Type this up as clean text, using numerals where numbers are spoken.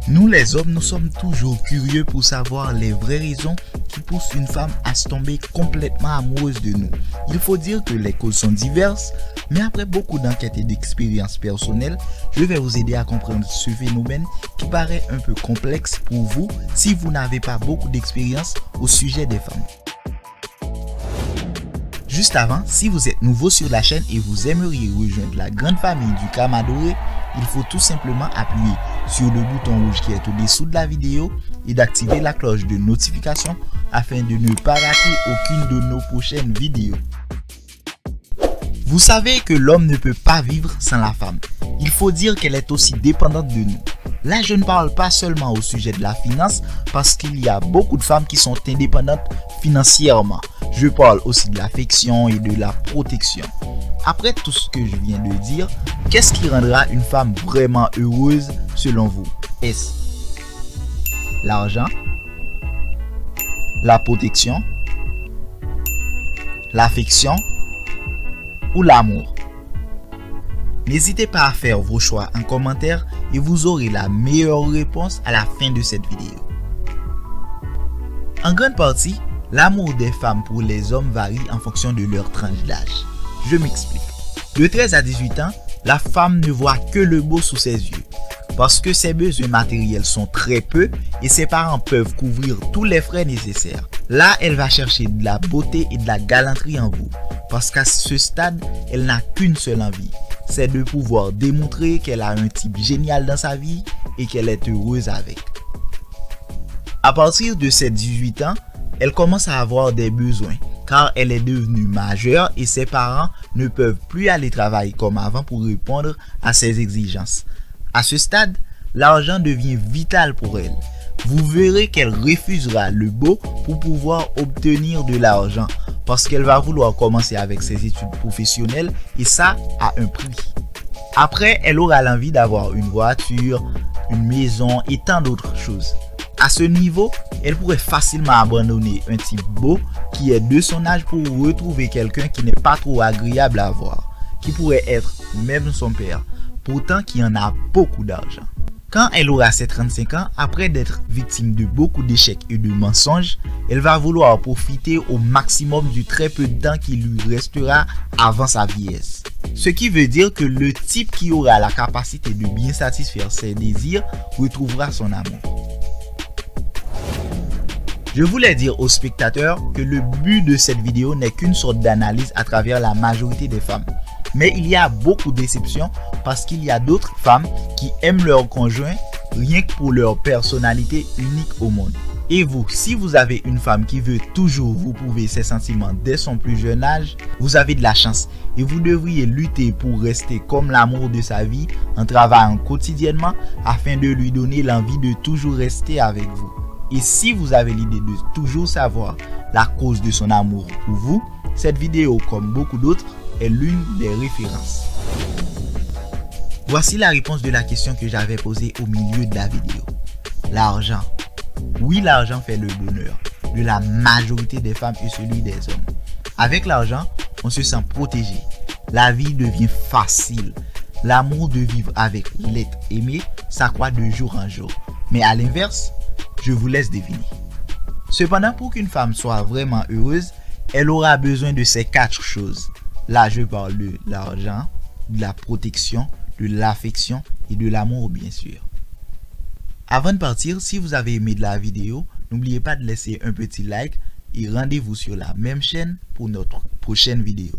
Nous les hommes, nous sommes toujours curieux pour savoir les vraies raisons qui poussent une femme à se tomber complètement amoureuse de nous. Il faut dire que les causes sont diverses, mais après beaucoup d'enquêtes et d'expériences personnelles, je vais vous aider à comprendre ce phénomène qui paraît un peu complexe pour vous si vous n'avez pas beaucoup d'expérience au sujet des femmes. Juste avant, si vous êtes nouveau sur la chaîne et vous aimeriez rejoindre la grande famille du Kamadoré, il faut tout simplement appuyer sur le bouton rouge qui est au-dessous de la vidéo et d'activer la cloche de notification afin de ne pas rater aucune de nos prochaines vidéos. Vous savez que l'homme ne peut pas vivre sans la femme. Il faut dire qu'elle est aussi dépendante de nous. Là, je ne parle pas seulement au sujet de la finance parce qu'il y a beaucoup de femmes qui sont indépendantes financièrement. Je parle aussi de l'affection et de la protection. Après tout ce que je viens de dire, qu'est-ce qui rendra une femme vraiment heureuse selon vous? Est-ce l'argent, la protection, l'affection ou l'amour? N'hésitez pas à faire vos choix en commentaire et vous aurez la meilleure réponse à la fin de cette vidéo. En grande partie, l'amour des femmes pour les hommes varie en fonction de leur tranche d'âge. Je m'explique. De 13 à 18 ans, la femme ne voit que le beau sous ses yeux. Parce que ses besoins matériels sont très peu et ses parents peuvent couvrir tous les frais nécessaires. Là, elle va chercher de la beauté et de la galanterie en vous. Parce qu'à ce stade, elle n'a qu'une seule envie. C'est de pouvoir démontrer qu'elle a un type génial dans sa vie et qu'elle est heureuse avec. À partir de ses 18 ans, elle commence à avoir des besoins car elle est devenue majeure et ses parents ne peuvent plus aller travailler comme avant pour répondre à ses exigences. À ce stade, l'argent devient vital pour elle. Vous verrez qu'elle refusera le beau pour pouvoir obtenir de l'argent parce qu'elle va vouloir commencer avec ses études professionnelles et ça a un prix. Après, elle aura l'envie d'avoir une voiture, une maison et tant d'autres choses. À ce niveau, elle pourrait facilement abandonner un type beau qui est de son âge pour retrouver quelqu'un qui n'est pas trop agréable à voir, qui pourrait être même son père, pourtant qui en a beaucoup d'argent. Quand elle aura ses 35 ans, après d'être victime de beaucoup d'échecs et de mensonges, elle va vouloir profiter au maximum du très peu de temps qui lui restera avant sa vieillesse. Ce qui veut dire que le type qui aura la capacité de bien satisfaire ses désirs retrouvera son amour. Je voulais dire aux spectateurs que le but de cette vidéo n'est qu'une sorte d'analyse à travers la majorité des femmes. Mais il y a beaucoup d'exceptions parce qu'il y a d'autres femmes qui aiment leur conjoint rien que pour leur personnalité unique au monde. Et vous, si vous avez une femme qui veut toujours vous prouver ses sentiments dès son plus jeune âge, vous avez de la chance et vous devriez lutter pour rester comme l'amour de sa vie en travaillant quotidiennement afin de lui donner l'envie de toujours rester avec vous. Et si vous avez l'idée de toujours savoir la cause de son amour pour vous, cette vidéo, comme beaucoup d'autres, est l'une des références. Voici la réponse de la question que j'avais posée au milieu de la vidéo. L'argent. Oui, l'argent fait le bonheur de la majorité des femmes et celui des hommes. Avec l'argent, on se sent protégé. La vie devient facile. L'amour de vivre avec l'être aimé s'accroît de jour en jour. Mais à l'inverse, je vous laisse deviner. Cependant, pour qu'une femme soit vraiment heureuse, elle aura besoin de ces 4 choses. Là, je parle de l'argent, de la protection, de l'affection et de l'amour, bien sûr. Avant de partir, si vous avez aimé la vidéo, n'oubliez pas de laisser un petit like et rendez-vous sur la même chaîne pour notre prochaine vidéo.